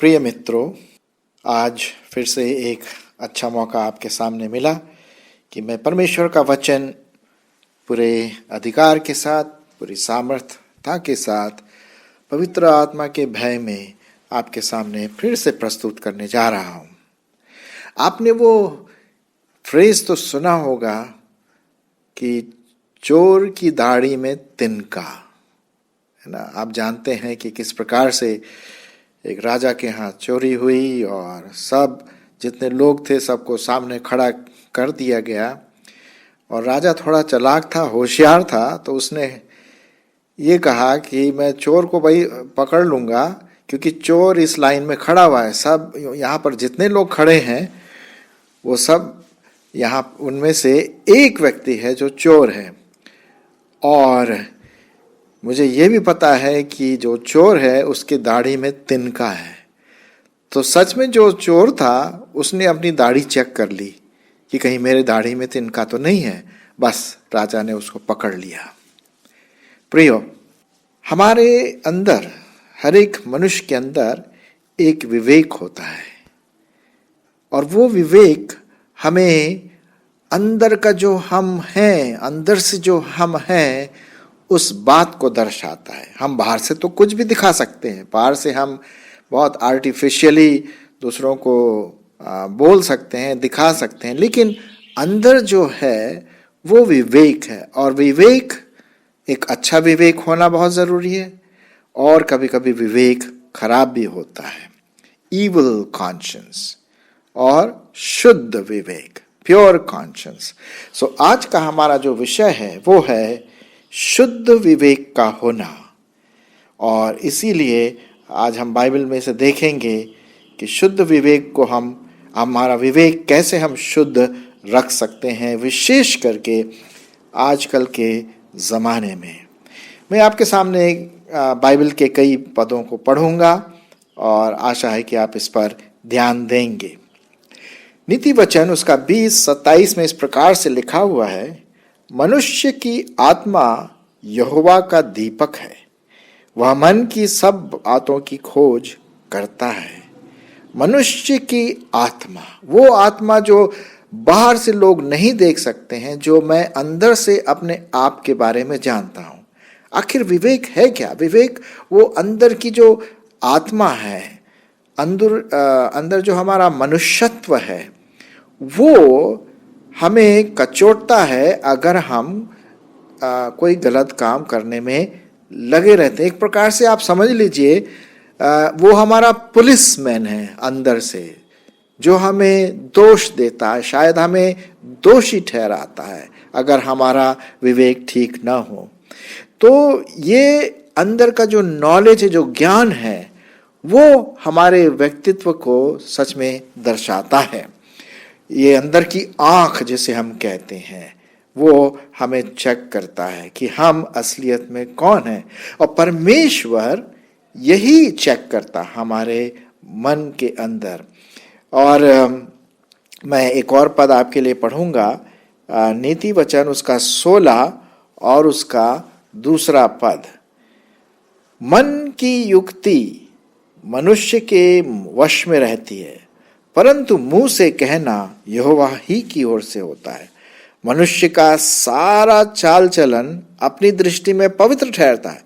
प्रिय मित्रों, आज फिर से एक अच्छा मौका आपके सामने मिला कि मैं परमेश्वर का वचन पूरे अधिकार के साथ, पूरी सामर्थ्यता के साथ, पवित्र आत्मा के भय में आपके सामने फिर से प्रस्तुत करने जा रहा हूँ। आपने वो फ्रेज तो सुना होगा कि चोर की दाढ़ी में तिनका, है ना। आप जानते हैं कि किस प्रकार से एक राजा के यहाँ चोरी हुई और सब जितने लोग थे सबको सामने खड़ा कर दिया गया। और राजा थोड़ा चालाक था, होशियार था, तो उसने ये कहा कि मैं चोर को भाई पकड़ लूँगा, क्योंकि चोर इस लाइन में खड़ा हुआ है। सब यहाँ पर जितने लोग खड़े हैं वो सब यहाँ उनमें से एक व्यक्ति है जो चोर है। और मुझे ये भी पता है कि जो चोर है उसकी दाढ़ी में तिनका है। तो सच में जो चोर था उसने अपनी दाढ़ी चेक कर ली कि कहीं मेरे दाढ़ी में तिनका तो नहीं है। बस राजा ने उसको पकड़ लिया। प्रियो, हमारे अंदर, हर एक मनुष्य के अंदर एक विवेक होता है, और वो विवेक हमें अंदर का जो हम हैं, अंदर से जो हम हैं, उस बात को दर्शाता है। हम बाहर से तो कुछ भी दिखा सकते हैं, बाहर से हम बहुत आर्टिफिशियली दूसरों को बोल सकते हैं, दिखा सकते हैं, लेकिन अंदर जो है वो विवेक है। और विवेक, एक अच्छा विवेक होना बहुत ज़रूरी है, और कभी कभी विवेक खराब भी होता है। ईविल कॉन्शियंस और शुद्ध विवेक, प्योर कॉन्शियंस। सो आज का हमारा जो विषय है वो है शुद्ध विवेक का होना। और इसीलिए आज हम बाइबल में से देखेंगे कि शुद्ध विवेक को हमारा विवेक कैसे हम शुद्ध रख सकते हैं, विशेष करके आजकल के ज़माने में। मैं आपके सामने बाइबल के कई पदों को पढ़ूंगा और आशा है कि आप इस पर ध्यान देंगे। नीति वचन उसका 20:27 में इस प्रकार से लिखा हुआ है, मनुष्य की आत्मा यहोवा का दीपक है, वह मन की सब बातों की खोज करता है। मनुष्य की आत्मा, वो आत्मा जो बाहर से लोग नहीं देख सकते हैं, जो मैं अंदर से अपने आप के बारे में जानता हूँ। आखिर विवेक है क्या? विवेक वो अंदर की जो आत्मा है, अंदर जो हमारा मनुष्यत्व है, वो हमें कचोटता है अगर हम कोई गलत काम करने में लगे रहते हैं। एक प्रकार से आप समझ लीजिए, वो हमारा पुलिसमैन है अंदर से, जो हमें दोष देता है, शायद हमें दोषी ठहराता है अगर हमारा विवेक ठीक ना हो। तो ये अंदर का जो नॉलेज है, जो ज्ञान है, वो हमारे व्यक्तित्व को सच में दर्शाता है। ये अंदर की आँख जिसे हम कहते हैं, वो हमें चेक करता है कि हम असलियत में कौन हैं। और परमेश्वर यही चेक करता हमारे मन के अंदर। और मैं एक और पद आपके लिए पढ़ूंगा, नीति वचन उसका 16 और उसका 2 पद। मन की युक्ति मनुष्य के वश में रहती है, परंतु मुंह से कहना यहोवा ही की ओर से होता है। मनुष्य का सारा चाल चलन अपनी दृष्टि में पवित्र ठहरता है,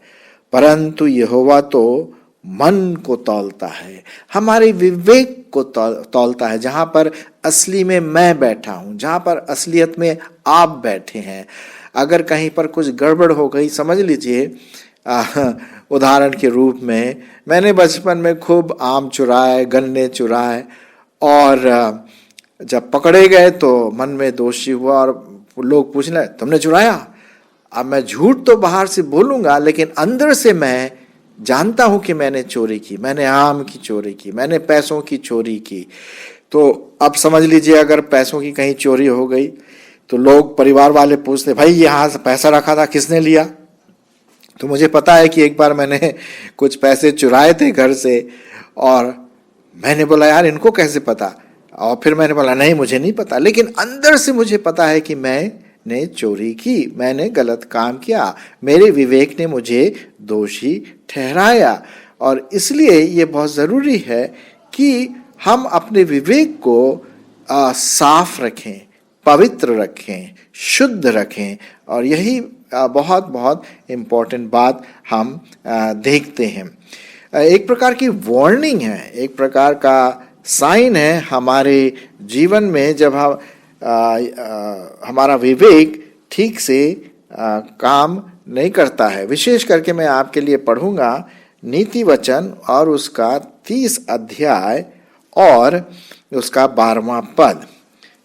परंतु यहोवा तो मन को तौलता है, हमारे विवेक को तौलता है। जहाँ पर असली में मैं बैठा हूँ, जहाँ पर असलियत में आप बैठे हैं, अगर कहीं पर कुछ गड़बड़ हो गई, समझ लीजिए, उदाहरण के रूप में मैंने बचपन में खूब आम चुराए, गन्ने चुराए, और जब पकड़े गए तो मन में दोषी हुआ और लोग पूछने लगे तुमने चुराया। अब मैं झूठ तो बाहर से बोलूँगा, लेकिन अंदर से मैं जानता हूँ कि मैंने चोरी की, मैंने आम की चोरी की, मैंने पैसों की चोरी की। तो अब समझ लीजिए, अगर पैसों की कहीं चोरी हो गई तो लोग, परिवार वाले पूछते, भाई यहाँ से पैसा रखा था, किसने लिया? तो मुझे पता है कि एक बार मैंने कुछ पैसे चुराए थे घर से, और मैंने बोला यार इनको कैसे पता? और फिर मैंने बोला नहीं, मुझे नहीं पता, लेकिन अंदर से मुझे पता है कि मैंने चोरी की, मैंने गलत काम किया, मेरे विवेक ने मुझे दोषी ठहराया। और इसलिए ये बहुत ज़रूरी है कि हम अपने विवेक को साफ रखें, पवित्र रखें, शुद्ध रखें। और यही बहुत बहुत इम्पोर्टेंट बात हम देखते हैं। एक प्रकार की वार्निंग है, एक प्रकार का साइन है हमारे जीवन में, जब हम हमारा विवेक ठीक से काम नहीं करता है। विशेष करके मैं आपके लिए पढ़ूंगा नीति वचन और उसका 30 अध्याय और उसका 12वां पद।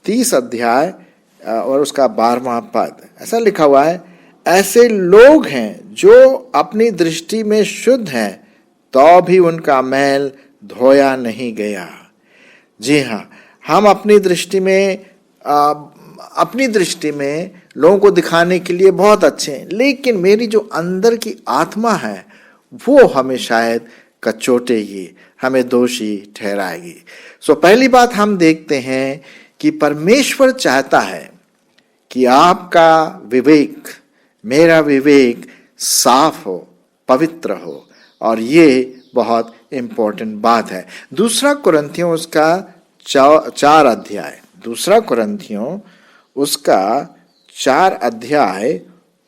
30 अध्याय और उसका 12वां पद ऐसा लिखा हुआ है, ऐसे लोग हैं जो अपनी दृष्टि में शुद्ध हैं तो भी उनका मैल धोया नहीं गया। जी हाँ, हम अपनी दृष्टि में लोगों को दिखाने के लिए बहुत अच्छे हैं, लेकिन मेरी जो अंदर की आत्मा है वो हमें शायद कचोटेगी, हमें दोषी ठहराएगी। पहली बात हम देखते हैं कि परमेश्वर चाहता है कि आपका विवेक, मेरा विवेक साफ हो, पवित्र हो, और ये बहुत इंपॉर्टेंट बात है। दूसरा कुरिन्थियों उसका 4 अध्याय, दूसरा कुरिन्थियों उसका 4 अध्याय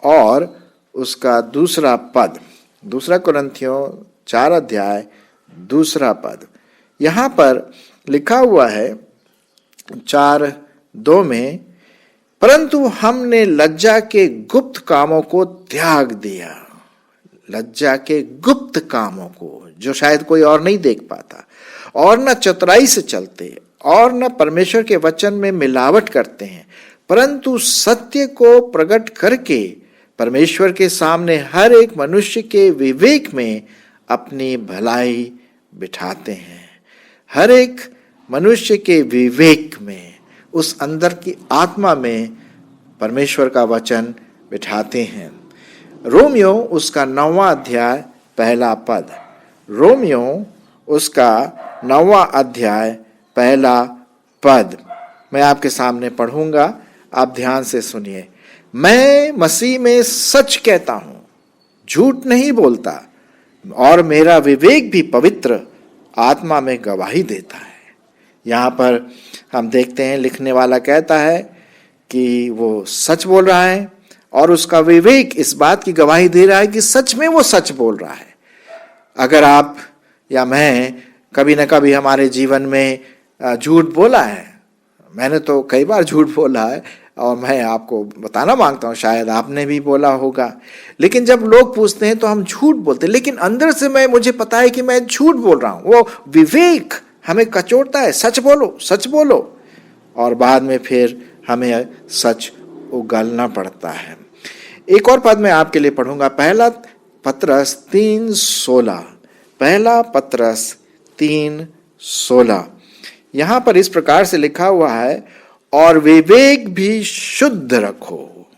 और उसका दूसरा पद। दूसरा कुरिन्थियों 4 अध्याय दूसरा पद, यहाँ पर लिखा हुआ है 4:2 में, परंतु हमने लज्जा के गुप्त कामों को त्याग दिया। लज्जा के गुप्त कामों को जो शायद कोई और नहीं देख पाता, और न चतुराई से चलते और न परमेश्वर के वचन में मिलावट करते हैं, परंतु सत्य को प्रकट करके परमेश्वर के सामने हर एक मनुष्य के विवेक में अपनी भलाई बिठाते हैं। हर एक मनुष्य के विवेक में, उस अंदर की आत्मा में परमेश्वर का वचन बिठाते हैं। रोमियो उसका 9वां अध्याय पहला पद, रोमियो उसका 9वां अध्याय पहला पद मैं आपके सामने पढ़ूंगा, आप ध्यान से सुनिए। मैं मसीह में सच कहता हूं, झूठ नहीं बोलता, और मेरा विवेक भी पवित्र आत्मा में गवाही देता है। यहाँ पर हम देखते हैं लिखने वाला कहता है कि वो सच बोल रहा है, और उसका विवेक इस बात की गवाही दे रहा है कि सच में वो सच बोल रहा है। अगर आप या मैं कभी न कभी हमारे जीवन में झूठ बोला है, मैंने तो कई बार झूठ बोला है, और मैं आपको बताना मांगता हूँ शायद आपने भी बोला होगा। लेकिन जब लोग पूछते हैं तो हम झूठ बोलते हैं, लेकिन अंदर से मुझे पता है कि मैं झूठ बोल रहा हूँ। वो विवेक हमें कचोटता है, सच बोलो सच बोलो, और बाद में फिर हमें सच उगलना पड़ता है। एक और पद मैं आपके लिए पढ़ूंगा, पहला पत्रस 3:16, पहला पत्रस 3:16। यहाँ पर इस प्रकार से लिखा हुआ है, और विवेक भी शुद्ध रखो,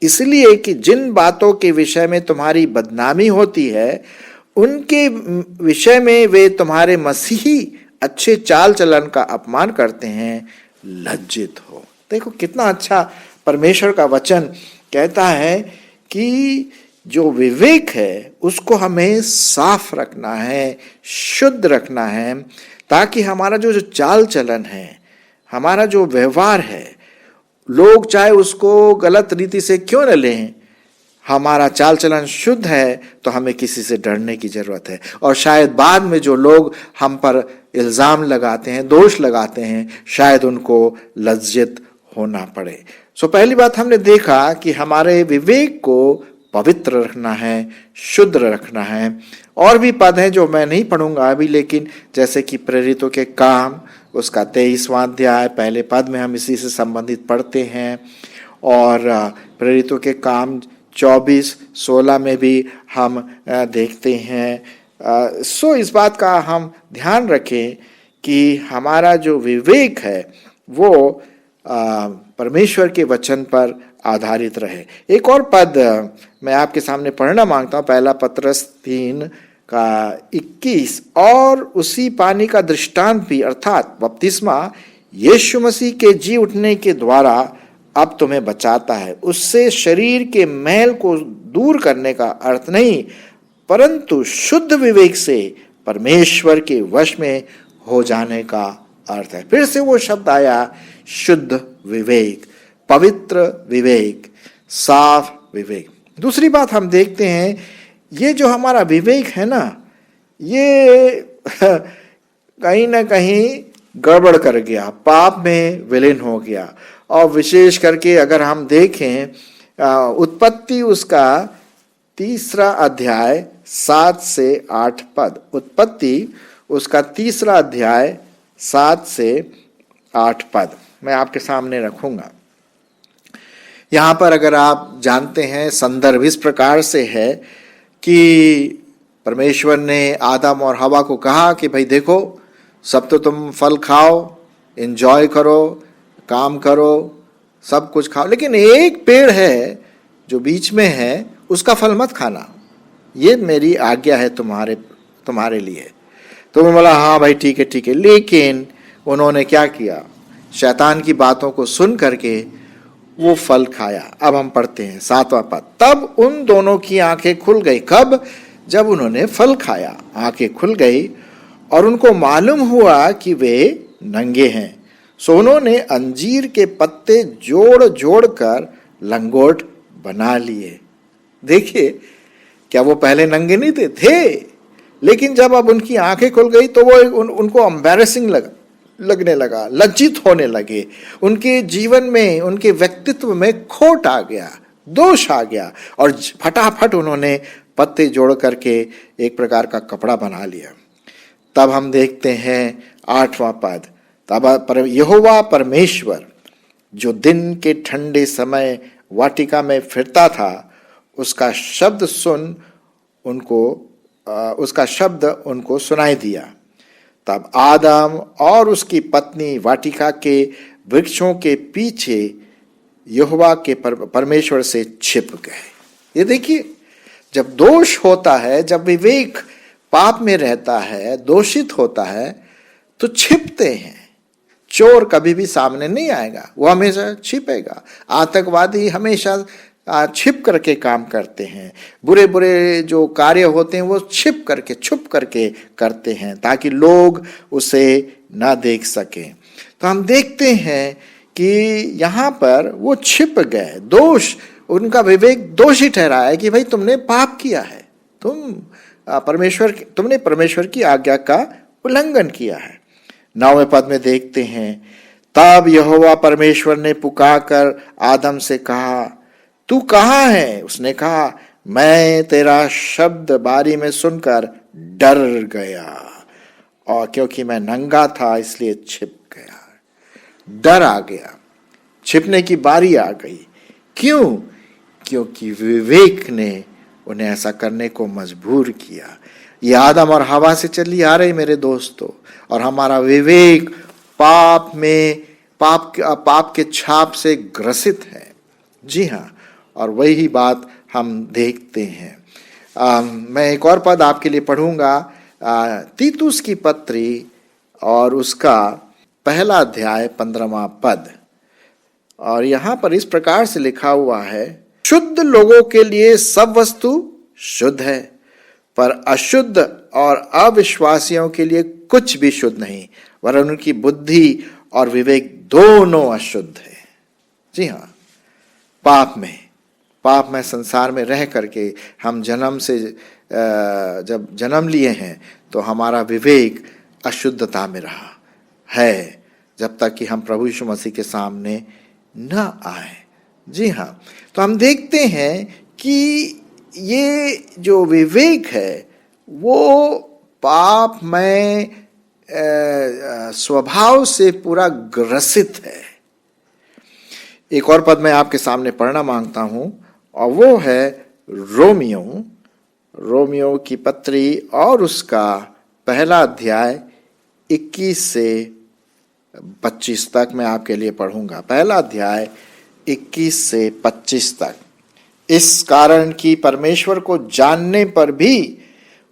इसलिए कि जिन बातों के विषय में तुम्हारी बदनामी होती है, उनके विषय में वे तुम्हारे मसीही अच्छे चाल चलन का अपमान करते हैं, लज्जित हो। देखो कितना अच्छा परमेश्वर का वचन कहता है कि जो विवेक है उसको हमें साफ रखना है, शुद्ध रखना है, ताकि हमारा जो चाल चलन है, हमारा जो व्यवहार है, लोग चाहे उसको गलत रीति से क्यों न लें, हमारा चाल चलन शुद्ध है तो हमें किसी से डरने की जरूरत है। और शायद बाद में जो लोग हम पर इल्जाम लगाते हैं, दोष लगाते हैं, शायद उनको लज्जित होना पड़े। पहली बात हमने देखा कि हमारे विवेक को पवित्र रखना है, शुद्ध रखना है। और भी पद हैं जो मैं नहीं पढ़ूंगा अभी, लेकिन जैसे कि प्रेरितों के काम उसका 23वां अध्याय पहले पद में हम इसी से संबंधित पढ़ते हैं, और प्रेरितों के काम 24-16 में भी हम देखते हैं। इस बात का हम ध्यान रखें कि हमारा जो विवेक है वो परमेश्वर के वचन पर आधारित रहे। एक और पद मैं आपके सामने पढ़ना मांगता हूँ, पहला पत्रस 3:21, और उसी पानी का दृष्टांत भी, अर्थात बपतिस्मा यीशु मसीह के जी उठने के द्वारा अब तुम्हें बचाता है। उससे शरीर के मैल को दूर करने का अर्थ नहीं, परंतु शुद्ध विवेक से परमेश्वर के वश में हो जाने का अर्थ है। फिर से वो शब्द आया, शुद्ध विवेक, पवित्र विवेक, साफ विवेक। दूसरी बात हम देखते हैं, ये जो हमारा विवेक है ना, ये कहीं ना कहीं गड़बड़ कर गया, पाप में विलीन हो गया। और विशेष करके अगर हम देखें उत्पत्ति उसका 3 अध्याय 7 से 8 पद, उत्पत्ति उसका 3 अध्याय 7 से 8 पद मैं आपके सामने रखूंगा। यहां पर अगर आप जानते हैं, संदर्भ इस प्रकार से है कि परमेश्वर ने आदम और हवा को कहा कि भाई देखो, सब तो तुम फल खाओ, एंजॉय करो, काम करो, सब कुछ खाओ, लेकिन एक पेड़ है जो बीच में है, उसका फल मत खाना, ये मेरी आज्ञा है तुम्हारे लिए। तो मैं बोला हाँ भाई ठीक है ठीक है। लेकिन उन्होंने क्या किया, शैतान की बातों को सुन करके वो फल खाया। अब हम पढ़ते हैं 7वां पद, तब उन दोनों की आंखें खुल गई। कब? जब उन्होंने फल खाया, आंखें खुल गई और उनको मालूम हुआ कि वे नंगे हैं। सो उन्होंने अंजीर के पत्ते जोड़ जोड़ कर लंगोट बना लिए। देखिए, क्या वो पहले नंगे नहीं थे? लेकिन जब अब उनकी आंखें खुल गई तो वो उनको एम्बैरेसिंग लगने लगा, लज्जित होने लगे। उनके जीवन में, उनके व्यक्तित्व में खोट आ गया, दोष आ गया और फटाफट उन्होंने पत्ते जोड़ करके एक प्रकार का कपड़ा बना लिया। तब हम देखते हैं 8वां पद, तब यहोवा परमेश्वर जो दिन के ठंडे समय वाटिका में फिरता था, उसका शब्द उनको सुनाई दिया। तब आदम और उसकी पत्नी वाटिका के वृक्षों के पीछे यहोवा के परमेश्वर से छिप गए। ये देखिए, जब दोष होता है, जब विवेक पाप में रहता है, दोषित होता है, तो छिपते हैं। चोर कभी भी सामने नहीं आएगा, वो हमेशा छिपेगा। आतंकवादी हमेशा छिप करके काम करते हैं। बुरे बुरे जो कार्य होते हैं वो छिप करके, छुप करके करते हैं ताकि लोग उसे ना देख सकें। तो हम देखते हैं कि यहाँ पर वो छिप गए। दोष, उनका विवेक दोषी ठहराया कि भाई तुमने पाप किया है, तुमने परमेश्वर की आज्ञा का उल्लंघन किया है। 9वें पद में देखते हैं, तब यहोवा परमेश्वर ने पुकारकर आदम से कहा, तू कहाँ है? उसने कहा, मैं तेरा शब्द बारी में सुनकर डर गया और क्योंकि मैं नंगा था इसलिए छिप गया। डर आ गया, छिपने की बारी आ गई। क्यों? क्योंकि विवेक ने उन्हें ऐसा करने को मजबूर किया। ये आदम और हवा से चली आ रही मेरे दोस्तों, और हमारा विवेक पाप के छाप से ग्रसित है। जी हाँ, और वही बात हम देखते हैं। मैं एक और पद आपके लिए पढ़ूंगा, तीतुस की पत्री और उसका 1 अध्याय 15वां पद। और यहाँ पर इस प्रकार से लिखा हुआ है, शुद्ध लोगों के लिए सब वस्तु शुद्ध है, पर अशुद्ध और अविश्वासियों के लिए कुछ भी शुद्ध नहीं, वरन उनकी बुद्धि और विवेक दोनों अशुद्ध है। जी हाँ, पाप में संसार में रह करके हम जब जन्म लिए हैं तो हमारा विवेक अशुद्धता में रहा है, जब तक कि हम प्रभु यीशु मसीह के सामने न आए। जी हाँ, तो हम देखते हैं कि ये जो विवेक है वो पाप में स्वभाव से पूरा ग्रसित है। एक और पद मैं आपके सामने पढ़ना मांगता हूं, और वो है रोमियो की पत्री और उसका 1 अध्याय 21 से 25 तक मैं आपके लिए पढ़ूंगा। 1 अध्याय 21 से 25 तक। इस कारण कि परमेश्वर को जानने पर भी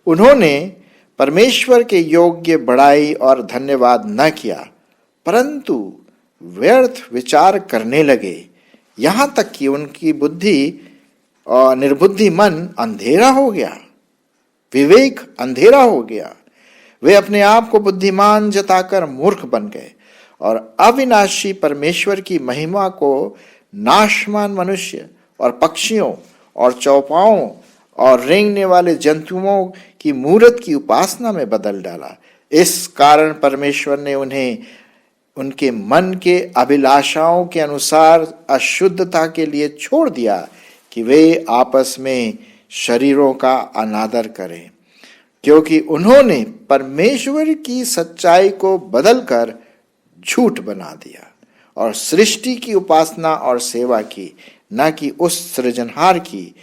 उन्होंने परमेश्वर के योग्य बड़ाई और धन्यवाद न किया, परंतु व्यर्थ विचार करने लगे, यहां तक कि उनकी बुद्धि और निर्बुद्धि मन अंधेरा हो गया। विवेक अंधेरा हो गया। वे अपने आप को बुद्धिमान जताकर मूर्ख बन गए और अविनाशी परमेश्वर की महिमा को नाशवान मनुष्य और पक्षियों और चौपाओं और रेंगने वाले जंतुओं की मूरत की उपासना में बदल डाला। इस कारण परमेश्वर ने उन्हें उनके मन के अभिलाषाओं के अनुसार अशुद्धता के लिए छोड़ दिया कि वे आपस में शरीरों का अनादर करें, क्योंकि उन्होंने परमेश्वर की सच्चाई को बदलकर झूठ बना दिया और सृष्टि की उपासना और सेवा की, न कि उस सृजनहार की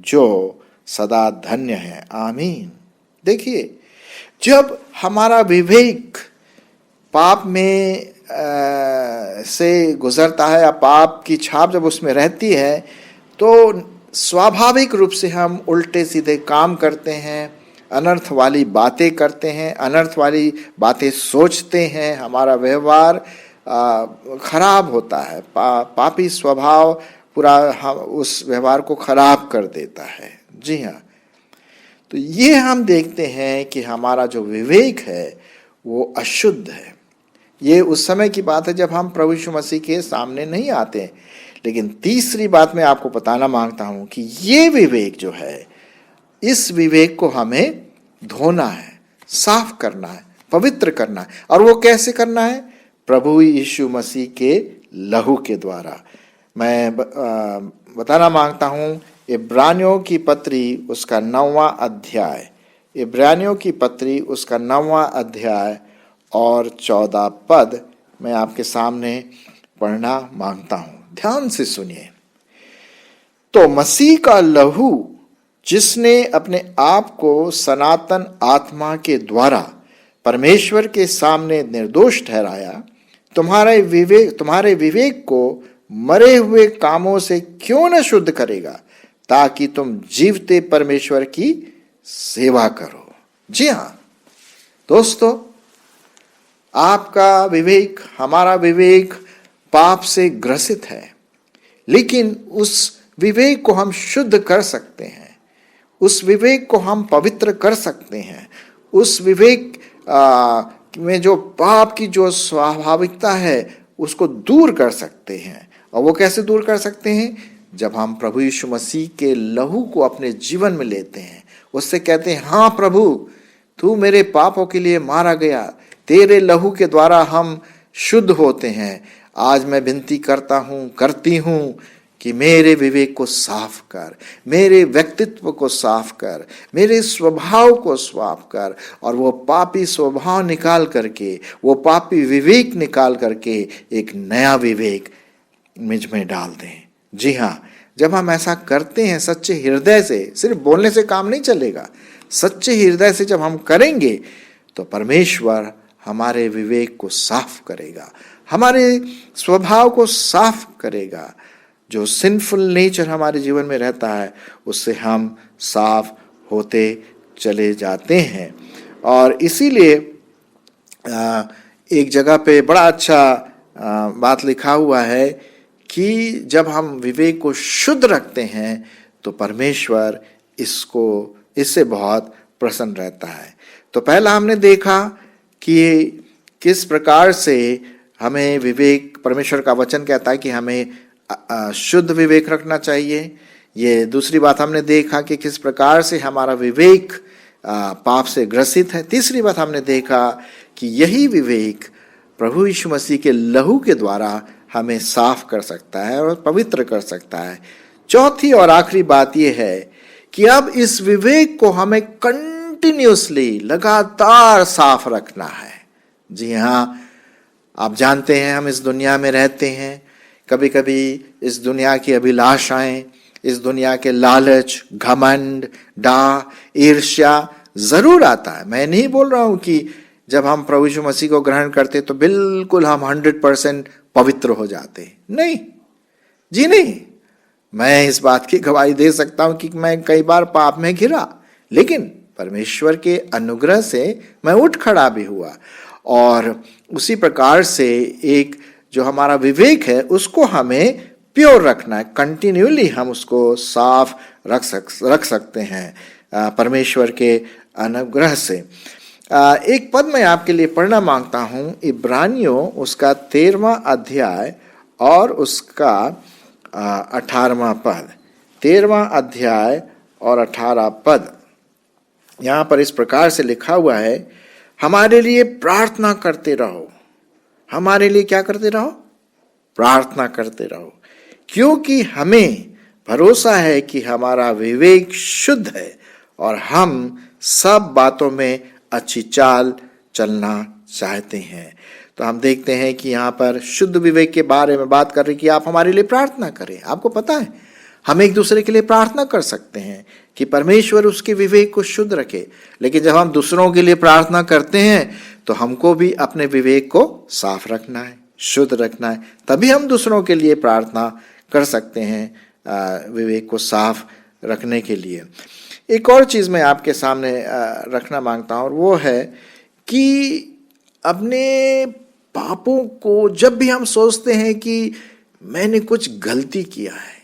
जो सदा धन्य है। आमीन। देखिए, जब हमारा विवेक पाप में से गुजरता है या पाप की छाप जब उसमें रहती है, तो स्वाभाविक रूप से हम उल्टे सीधे काम करते हैं, अनर्थ वाली बातें करते हैं, अनर्थ वाली बातें सोचते हैं, हमारा व्यवहार खराब होता है। पापी स्वभाव पूरा उस व्यवहार को खराब कर देता है। जी हाँ, तो ये हम देखते हैं कि हमारा जो विवेक है वो अशुद्ध है। ये उस समय की बात है जब हम प्रभु यीशु मसीह के सामने नहीं आते। लेकिन तीसरी बात मैं आपको बताना मांगता हूं कि ये विवेक जो है, इस विवेक को हमें धोना है, साफ करना है, पवित्र करना है। और वो कैसे करना है? प्रभु यीशु मसीह के लहू के द्वारा। मैं बताना मांगता हूं इब्रानियों की पत्री उसका 9वां अध्याय, इब्रानियों की पत्री उसका 9वां अध्याय और 14 पद मैं आपके सामने पढ़ना मांगता हूं। ध्यान से सुनिए। तो मसीह का लहू, जिसने अपने आप को सनातन आत्मा के द्वारा परमेश्वर के सामने निर्दोष ठहराया, तुम्हारे विवेक को मरे हुए कामों से क्यों न शुद्ध करेगा, ताकि तुम जीवते परमेश्वर की सेवा करो। जी हाँ दोस्तों, आपका विवेक, हमारा विवेक पाप से ग्रसित है, लेकिन उस विवेक को हम शुद्ध कर सकते हैं, उस विवेक को हम पवित्र कर सकते हैं। उस विवेक में जो पाप की जो स्वाभाविकता है उसको दूर कर सकते हैं। और वो कैसे दूर कर सकते हैं? जब हम प्रभु यीशु मसीह के लहू को अपने जीवन में लेते हैं, उससे कहते हैं, हाँ प्रभु, तू मेरे पापों के लिए मारा गया, तेरे लहू के द्वारा हम शुद्ध होते हैं। आज मैं विनती करती हूँ कि मेरे विवेक को साफ कर, मेरे व्यक्तित्व को साफ कर, मेरे स्वभाव को साफ कर, और वो पापी स्वभाव निकाल करके, वो पापी विवेक निकाल करके एक नया विवेक मुझ में डाल दें। जी हाँ, जब हम ऐसा करते हैं सच्चे हृदय से, सिर्फ बोलने से काम नहीं चलेगा, सच्चे हृदय से जब हम करेंगे तो परमेश्वर हमारे विवेक को साफ करेगा, हमारे स्वभाव को साफ करेगा। जो सिंफुल नेचर हमारे जीवन में रहता है उससे हम साफ होते चले जाते हैं। और इसीलिए एक जगह पे बड़ा अच्छा बात लिखा हुआ है कि जब हम विवेक को शुद्ध रखते हैं तो परमेश्वर इससे बहुत प्रसन्न रहता है। तो पहला हमने देखा कि किस प्रकार से हमें विवेक, परमेश्वर का वचन कहता है कि हमें शुद्ध विवेक रखना चाहिए। ये दूसरी बात हमने देखा कि किस प्रकार से हमारा विवेक पाप से ग्रसित है। तीसरी बात हमने देखा कि यही विवेक प्रभु यीशु मसीह के लहू के द्वारा हमें साफ कर सकता है और पवित्र कर सकता है। चौथी और आखिरी बात यह है कि अब इस विवेक को हमें कंटिन्यूसली, लगातार साफ रखना है। जी हाँ, आप जानते हैं हम इस दुनिया में रहते हैं, कभी कभी इस दुनिया की अभिलाषाएं, इस दुनिया के लालच, घमंड, डाह, ईर्ष्या जरूर आता है। मैं नहीं बोल रहा हूं कि जब हम प्रभु यीशु मसीह को ग्रहण करते तो बिल्कुल हम 100% पवित्र हो जाते, नहीं जी नहीं। मैं इस बात की गवाही दे सकता हूं कि मैं कई बार पाप में घिरा, लेकिन परमेश्वर के अनुग्रह से मैं उठ खड़ा भी हुआ। और उसी प्रकार से एक जो हमारा विवेक है उसको हमें प्योर रखना है, कंटिन्यूली हम उसको साफ रख सकते हैं परमेश्वर के अनुग्रह से। एक पद मैं आपके लिए पढ़ना मांगता हूं, इब्रानियों उसका 13वां अध्याय और उसका 18वां पद। 13वां अध्याय और 18 पद। यहां पर इस प्रकार से लिखा हुआ है, हमारे लिए प्रार्थना करते रहो। हमारे लिए क्या करते रहो? प्रार्थना करते रहो, क्योंकि हमें भरोसा है कि हमारा विवेक शुद्ध है और हम सब बातों में अच्छी चाल चलना चाहते हैं। तो हम देखते हैं कि यहाँ पर शुद्ध विवेक के बारे में बात कर रही कि आप हमारे लिए प्रार्थना करें। आपको पता है, हम एक दूसरे के लिए प्रार्थना कर सकते हैं कि परमेश्वर उसके विवेक को शुद्ध रखे, लेकिन जब हम दूसरों के लिए प्रार्थना करते हैं तो हमको भी अपने विवेक को साफ रखना है, शुद्ध रखना है, तभी हम दूसरों के लिए प्रार्थना कर सकते हैं विवेक को साफ रखने के लिए। एक और चीज़ मैं आपके सामने रखना मांगता हूँ, और वो है कि अपने पापों को जब भी हम सोचते हैं कि मैंने कुछ गलती किया है,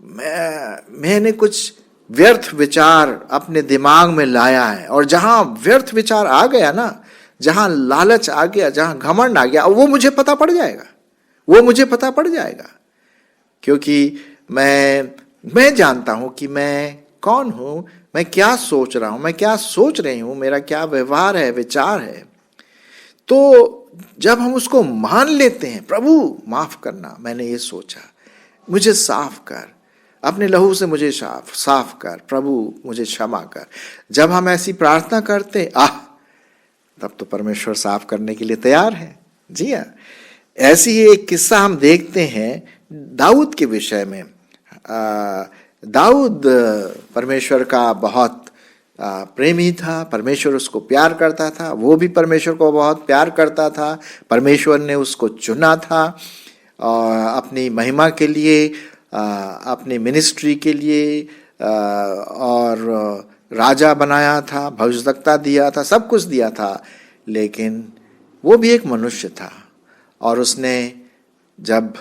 मैंने कुछ व्यर्थ विचार अपने दिमाग में लाया है, और जहाँ व्यर्थ विचार आ गया ना, जहाँ लालच आ गया, जहाँ घमंड आ गया, वो मुझे पता पड़ जाएगा, वो मुझे पता पड़ जाएगा, क्योंकि मैं जानता हूँ कि मैं कौन हूँ, मैं क्या सोच रहा हूँ, मैं क्या सोच रही हूँ, मेरा क्या व्यवहार है, विचार है। तो जब हम उसको मान लेते हैं, प्रभु माफ करना, मैंने ये सोचा, मुझे साफ कर, अपने लहू से मुझे साफ कर, प्रभु मुझे क्षमा कर। जब हम ऐसी प्रार्थना करते तब तो परमेश्वर साफ करने के लिए तैयार है। जी हाँ, ऐसी ही एक किस्सा हम देखते हैं दाऊद के विषय में। दाऊद परमेश्वर का बहुत प्रेमी था, परमेश्वर उसको प्यार करता था, वो भी परमेश्वर को बहुत प्यार करता था। परमेश्वर ने उसको चुना था और अपनी महिमा के लिए, अपनी मिनिस्ट्री के लिए, और राजा बनाया था, भविष्यवक्ता दिया था, सब कुछ दिया था। लेकिन वो भी एक मनुष्य था, और उसने जब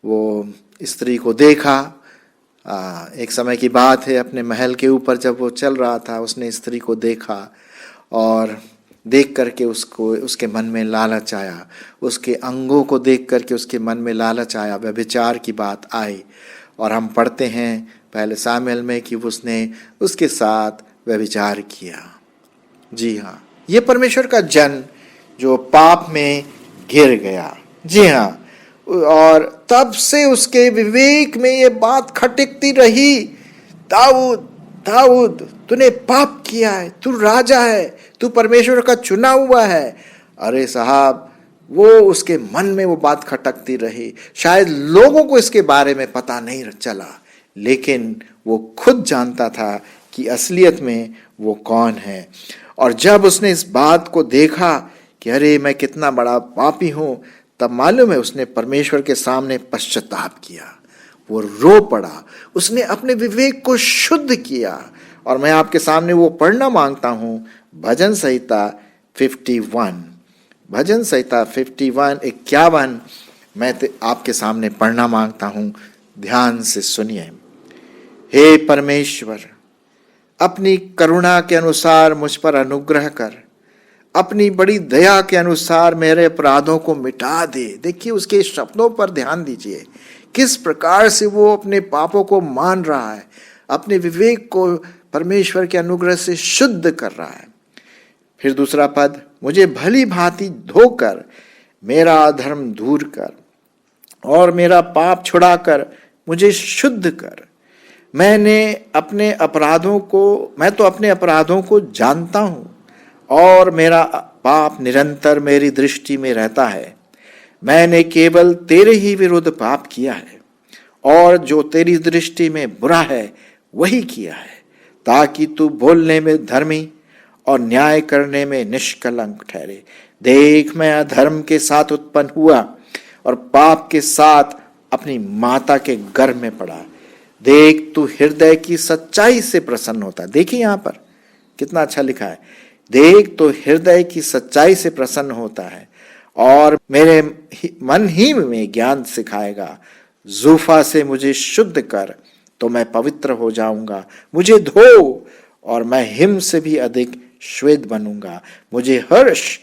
वो स्त्री को देखा, एक समय की बात है, अपने महल के ऊपर जब वो चल रहा था, उसने स्त्री को देखा और देख करके उसके मन में लालच आया, उसके अंगों को देख करके उसके मन में लालच आया, व्यभिचार की बात आई। और हम पढ़ते हैं पहले सामुएल में कि उसने उसके साथ व्यभिचार किया। जी हाँ, ये परमेश्वर का जन जो पाप में घिर गया। जी हाँ, और तब से उसके विवेक में ये बात खटकती रही, दाऊद दाऊद तूने पाप किया है, तू राजा है, तू परमेश्वर का चुना हुआ है। अरे साहब, वो उसके मन में वो बात खटकती रही। शायद लोगों को इसके बारे में पता नहीं चला, लेकिन वो खुद जानता था कि असलियत में वो कौन है। और जब उसने इस बात को देखा कि अरे मैं कितना बड़ा पापी हूं, तब मालूम है उसने परमेश्वर के सामने पश्चाताप किया, वो रो पड़ा, उसने अपने विवेक को शुद्ध किया। और मैं आपके सामने वो पढ़ना मांगता हूं, भजन संहिता 51, भजन संहिता 51 मैं आपके सामने पढ़ना मांगता हूं, ध्यान से सुनिए। हे परमेश्वर, अपनी करुणा के अनुसार मुझ पर अनुग्रह कर, अपनी बड़ी दया के अनुसार मेरे अपराधों को मिटा दे। देखिए उसके शब्दों पर ध्यान दीजिए, किस प्रकार से वो अपने पापों को मान रहा है, अपने विवेक को परमेश्वर के अनुग्रह से शुद्ध कर रहा है। फिर दूसरा पद, मुझे भली भांति धोकर मेरा अधर्म दूर कर और मेरा पाप छुड़ाकर मुझे शुद्ध कर। मैं तो अपने अपराधों को जानता हूं और मेरा पाप निरंतर मेरी दृष्टि में रहता है। मैंने केवल तेरे ही विरुद्ध पाप किया है और जो तेरी दृष्टि में बुरा है वही किया है, ताकि तू बोलने में धर्मी और न्याय करने में निष्कलंक ठहरे। देख, मैं अधर्म के साथ उत्पन्न हुआ और पाप के साथ अपनी माता के गर्भ में पड़ा। देख, तू हृदय की सच्चाई से प्रसन्न होता है। देखिए यहाँ पर कितना अच्छा लिखा है, देख तो हृदय की सच्चाई से प्रसन्न होता है और मेरे मन ही में ज्ञान सिखाएगा। जूफा से मुझे शुद्ध कर तो मैं पवित्र हो जाऊंगा, मुझे धो और मैं हिम से भी अधिक श्वेत बनूंगा। मुझे हर्ष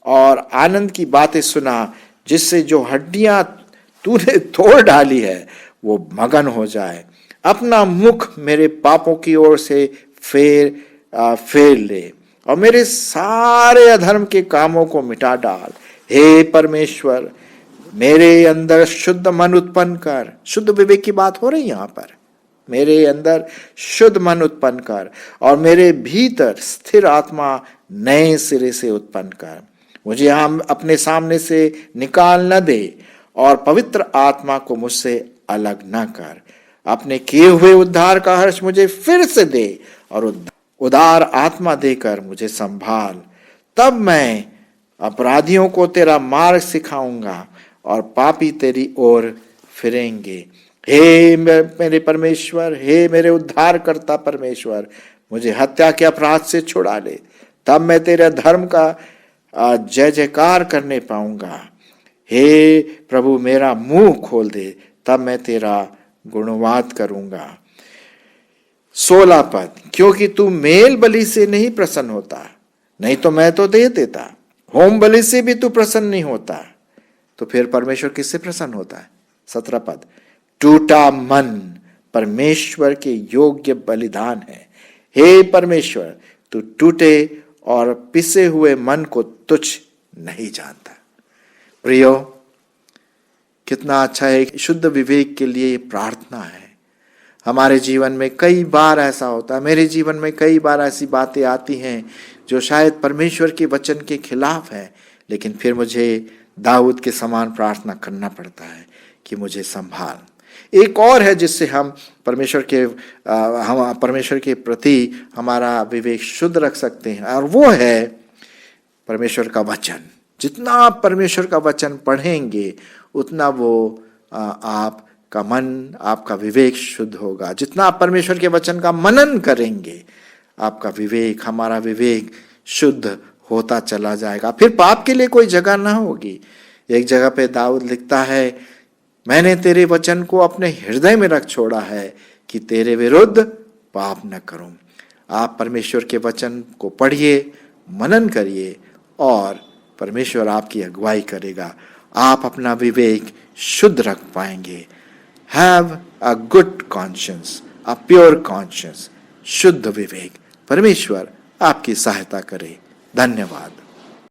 और आनंद की बातें सुना, जिससे जो हड्डियां तूने तोड़ डाली है वो मगन हो जाए। अपना मुख मेरे पापों की ओर से फेर ले और मेरे सारे अधर्म के कामों को मिटा डाल। हे परमेश्वर, मेरे अंदर शुद्ध मन उत्पन्न कर। शुद्ध विवेक की बात हो रही है यहां पर। मेरे अंदर शुद्ध मन उत्पन्न कर और मेरे भीतर स्थिर आत्मा नए सिरे से उत्पन्न कर। मुझे यहां अपने सामने से निकाल न दे और पवित्र आत्मा को मुझसे अलग न कर। अपने किए हुए उद्धार का हर्ष मुझे फिर से दे और उदार आत्मा देकर मुझे संभाल। तब मैं अपराधियों को तेरा मार्ग सिखाऊंगा और पापी तेरी ओर फिरेंगे। हे मेरे परमेश्वर, हे मेरे उद्धार करता परमेश्वर, मुझे हत्या के अपराध से छुड़ा ले। तब मैं तेरे धर्म का जय जयकार करने पाऊंगा। हे प्रभु, मेरा मुंह खोल दे, तब मैं तेरा गुणवाद करूंगा। 16 पद, क्योंकि तू मेल बलि से नहीं प्रसन्न होता, नहीं तो मैं तो दे देता। होम बलि से भी तू प्रसन्न नहीं होता, तो फिर परमेश्वर किससे प्रसन्न होता है? 17 पद, टूटा मन परमेश्वर के योग्य बलिदान है। हे परमेश्वर, तू टूटे और पिसे हुए मन को तुच्छ नहीं जानता। प्रियो, कितना अच्छा है। शुद्ध विवेक के लिए प्रार्थना है। हमारे जीवन में कई बार ऐसा होता है, मेरे जीवन में कई बार ऐसी बातें आती हैं जो शायद परमेश्वर के वचन के खिलाफ है, लेकिन फिर मुझे दाऊद के समान प्रार्थना करना पड़ता है कि मुझे संभाल। एक और है जिससे हम परमेश्वर के प्रति हमारा विवेक शुद्ध रख सकते हैं, और वो है परमेश्वर का वचन। जितना आप परमेश्वर का वचन पढ़ेंगे उतना वो आपका मन, आपका विवेक शुद्ध होगा। जितना आप परमेश्वर के वचन का मनन करेंगे, आपका विवेक, हमारा विवेक शुद्ध होता चला जाएगा। फिर पाप के लिए कोई जगह ना होगी। एक जगह पे दाऊद लिखता है, मैंने तेरे वचन को अपने हृदय में रख छोड़ा है कि तेरे विरुद्ध पाप न करूं। आप परमेश्वर के वचन को पढ़िए, मनन करिए और परमेश्वर आपकी अगुवाई करेगा। आप अपना विवेक शुद्ध रख पाएंगे। Have a good conscience, a pure conscience, शुद्ध विवेक। परमेश्वर आपकी सहायता करे। धन्यवाद।